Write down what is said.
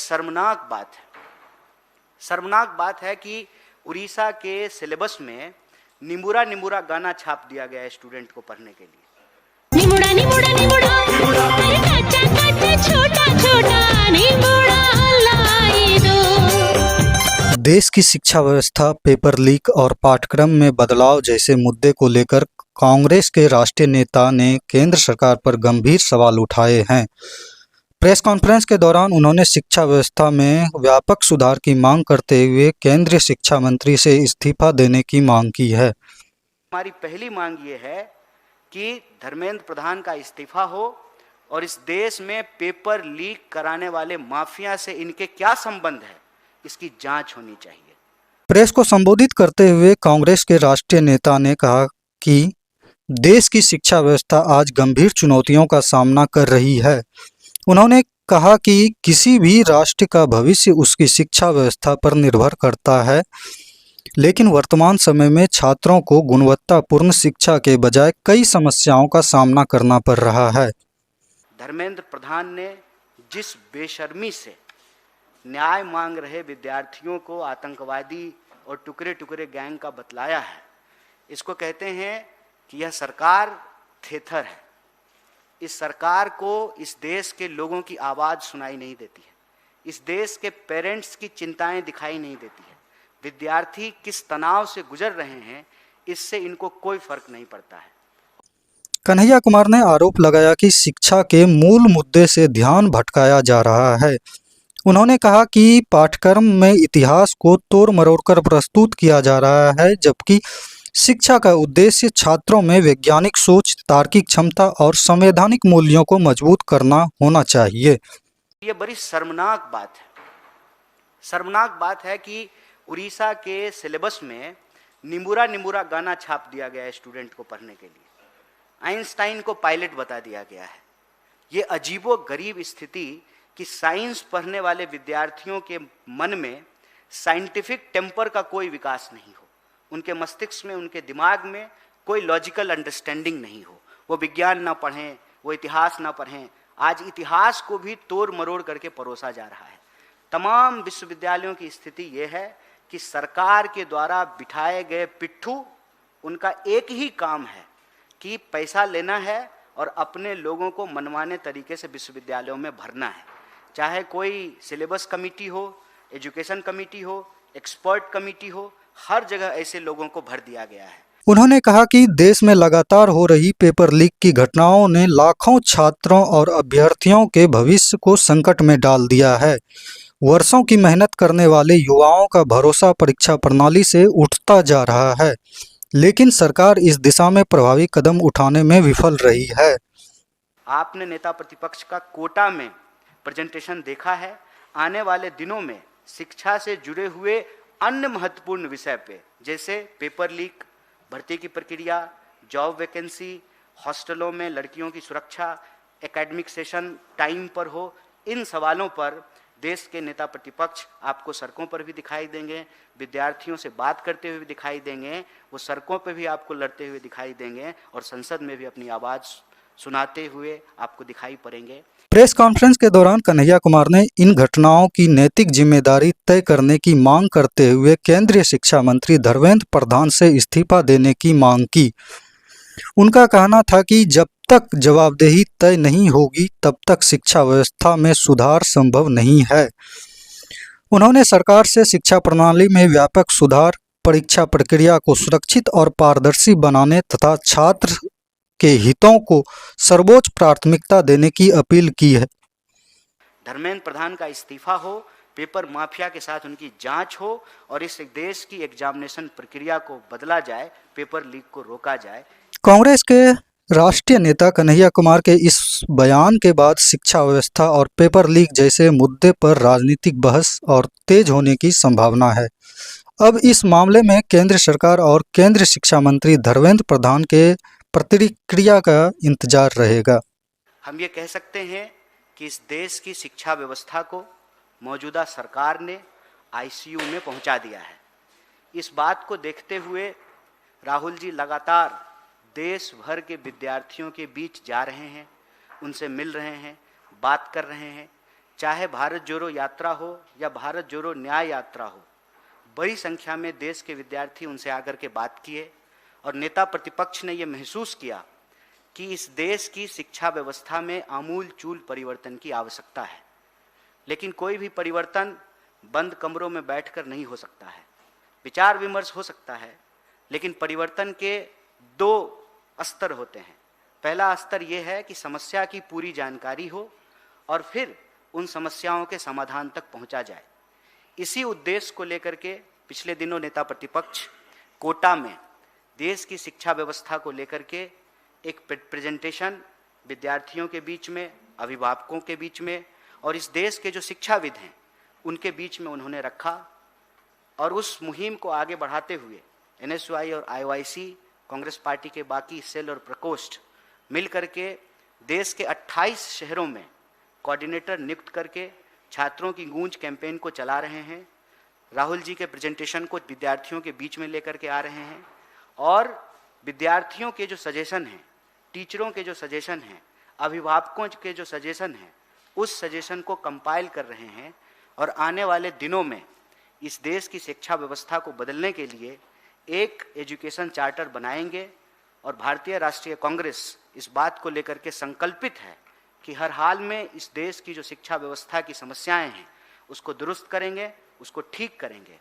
शर्मनाक बात है। शर्मनाक बात है कि उड़ीसा के सिलेबस में निमुरा निमुरा गाना छाप दिया गया है स्टूडेंट को पढ़ने के लिए। निमुड़ा निमुड़ा निमुड़ा अरे कच्चा कच्चा छोटा छोटा निमुड़ा लाई दो। देश की शिक्षा व्यवस्था, पेपर लीक और पाठ्यक्रम में बदलाव जैसे मुद्दे को लेकर कांग्रेस के राष्ट्रीय नेता ने केंद्र सरकार पर गंभीर सवाल उठाए हैं। प्रेस कॉन्फ्रेंस के दौरान उन्होंने शिक्षा व्यवस्था में व्यापक सुधार की मांग करते हुए केंद्रीय शिक्षा मंत्री से इस्तीफा देने की मांग की है। हमारी पहली मांग ये है कि धर्मेंद्र प्रधान का इस्तीफा हो और इस देश में पेपर लीक कराने वाले माफिया से इनके क्या संबंध है, इसकी जांच होनी चाहिए। प्रेस को संबोधित करते हुए कांग्रेस के राष्ट्रीय नेता ने कहा कि देश की शिक्षा व्यवस्था आज गंभीर चुनौतियों का सामना कर रही है। उन्होंने कहा कि किसी भी राष्ट्र का भविष्य उसकी शिक्षा व्यवस्था पर निर्भर करता है, लेकिन वर्तमान समय में छात्रों को गुणवत्तापूर्ण शिक्षा के बजाय कई समस्याओं का सामना करना पड़ रहा है। धर्मेंद्र प्रधान ने जिस बेशर्मी से न्याय मांग रहे विद्यार्थियों को आतंकवादी और टुकड़े टुकड़े गैंग का बतलाया है, इसको कहते हैं कि यह सरकार थेथर है। इस सरकार को इस देश के लोगों की आवाज़ सुनाई नहीं देती है, इस देश के पेरेंट्स की चिंताएं दिखाई नहीं देती है, विद्यार्थी किस तनाव से गुजर रहे हैं इससे इनको कोई फर्क नहीं पड़ता है। कन्हैया कुमार ने आरोप लगाया कि शिक्षा के मूल मुद्दे से ध्यान भटकाया जा रहा है। उन्होंने कहा कि पाठ्यक्रम में इतिहास को तोड़ मरोड़ कर प्रस्तुत किया जा रहा है, जबकि शिक्षा का उद्देश्य छात्रों में वैज्ञानिक सोच, तार्किक क्षमता और संवैधानिक मूल्यों को मजबूत करना होना चाहिए। ये बड़ी शर्मनाक बात है। शर्मनाक बात है कि उड़ीसा के सिलेबस में निमुरा निमुरा गाना छाप दिया गया है स्टूडेंट को पढ़ने के लिए। आइंस्टाइन को पायलट बता दिया गया है। ये अजीबो गरीब स्थिति कि साइंस पढ़ने वाले विद्यार्थियों के मन में साइंटिफिक टेम्पर का कोई विकास नहीं हो, उनके मस्तिष्क में, उनके दिमाग में कोई लॉजिकल अंडरस्टैंडिंग नहीं हो, वो विज्ञान ना पढ़ें, वो इतिहास ना पढ़ें। आज इतिहास को भी तोड़ मरोड़ करके परोसा जा रहा है। तमाम विश्वविद्यालयों की स्थिति ये है कि सरकार के द्वारा बिठाए गए पिट्ठू, उनका एक ही काम है कि पैसा लेना है और अपने लोगों को मनमाने तरीके से विश्वविद्यालयों में भरना है। चाहे कोई सिलेबस कमेटी हो, एजुकेशन कमेटी हो, एक्सपर्ट कमेटी हो, हर जगह ऐसे लोगों को भर दिया गया है। उन्होंने कहा कि देश में लगातार हो रही पेपर लीक की घटनाओं ने लाखों छात्रों और अभ्यर्थियों के भविष्य को संकट में डाल दिया है। वर्षों की मेहनत करने वाले युवाओं का भरोसा परीक्षा प्रणाली से उठता जा रहा है, लेकिन सरकार इस दिशा में प्रभावी कदम उठाने में विफल रही है। आपने नेता प्रतिपक्ष का कोटा में प्रेजेंटेशन देखा है। आने वाले दिनों में शिक्षा से जुड़े हुए अन्य महत्वपूर्ण विषय पे, जैसे पेपर लीक, भर्ती की प्रक्रिया, जॉब वैकेंसी, हॉस्टलों में लड़कियों की सुरक्षा, एकेडमिक सेशन टाइम पर हो, इन सवालों पर देश के नेता प्रतिपक्ष आपको सड़कों पर भी दिखाई देंगे, विद्यार्थियों से बात करते हुए भी दिखाई देंगे, वो सड़कों पर भी आपको लड़ते हुए दिखाई देंगे और संसद में भी अपनी आवाज़ सुनाते हुए आपको दिखाई पड़ेंगे। प्रेस कॉन्फ्रेंस के दौरान कन्हैया कुमार ने इन घटनाओं की नैतिक जिम्मेदारी तय करने की मांग करते हुए केंद्रीय शिक्षा मंत्री धर्मेंद्र प्रधान से इस्तीफा देने की मांग की। उनका कहना था कि जब तक जवाबदेही तय नहीं होगी तब तक शिक्षा व्यवस्था में सुधार संभव नहीं है। उन्होंने सरकार से शिक्षा प्रणाली में व्यापक सुधार, परीक्षा प्रक्रिया को सुरक्षित और पारदर्शी बनाने तथा छात्र के हितों को सर्वोच्च प्राथमिकता देने की अपील की है। धर्मेंद्र प्रधान का इस्तीफा हो, पेपर माफिया के साथ उनकी जांच हो और इस देश की एग्जामिनेशन प्रक्रिया को बदला जाए, पेपर लीक को रोका जाए। कांग्रेस के राष्ट्रीय नेता कन्हैया कुमार के इस बयान के बाद शिक्षा व्यवस्था और पेपर लीक जैसे मुद्दे पर राजनीतिक बहस और तेज होने की संभावना है। अब इस मामले में केंद्र सरकार और केंद्रीय शिक्षा मंत्री धर्मेंद्र प्रधान के प्रतिक्रिया का इंतजार रहेगा। हम ये कह सकते हैं कि इस देश की शिक्षा व्यवस्था को मौजूदा सरकार ने आईसीयू में पहुंचा दिया है। इस बात को देखते हुए राहुल जी लगातार देश भर के विद्यार्थियों के बीच जा रहे हैं, उनसे मिल रहे हैं, बात कर रहे हैं। चाहे भारत जोड़ो यात्रा हो या भारत जोड़ो न्याय यात्रा हो, बड़ी संख्या में देश के विद्यार्थी उनसे आकर के बात किए और नेता प्रतिपक्ष ने यह महसूस किया कि इस देश की शिक्षा व्यवस्था में आमूल चूल परिवर्तन की आवश्यकता है। लेकिन कोई भी परिवर्तन बंद कमरों में बैठकर नहीं हो सकता है। विचार विमर्श हो सकता है, लेकिन परिवर्तन के दो स्तर होते हैं। पहला स्तर यह है कि समस्या की पूरी जानकारी हो और फिर उन समस्याओं के समाधान तक पहुंचा जाए। इसी उद्देश्य को लेकर के पिछले दिनों नेता प्रतिपक्ष कोटा में देश की शिक्षा व्यवस्था को लेकर के एक प्रेजेंटेशन विद्यार्थियों के बीच में, अभिभावकों के बीच में और इस देश के जो शिक्षाविद हैं उनके बीच में उन्होंने रखा। और उस मुहिम को आगे बढ़ाते हुए NSY और IOIC, कांग्रेस पार्टी के बाकी सेल और प्रकोष्ठ मिल करके देश के 28 शहरों में कोऑर्डिनेटर नियुक्त करके छात्रों की गूंज कैंपेन को चला रहे हैं। राहुल जी के प्रेजेंटेशन को विद्यार्थियों के बीच में लेकर के आ रहे हैं और विद्यार्थियों के जो सजेशन हैं, टीचरों के जो सजेशन हैं, अभिभावकों के जो सजेशन हैं, उस सजेशन को कंपाइल कर रहे हैं और आने वाले दिनों में इस देश की शिक्षा व्यवस्था को बदलने के लिए एक एजुकेशन चार्टर बनाएंगे। और भारतीय राष्ट्रीय कांग्रेस इस बात को लेकर के संकल्पित है कि हर हाल में इस देश की जो शिक्षा व्यवस्था की समस्याएं हैं उसको दुरुस्त करेंगे, उसको ठीक करेंगे।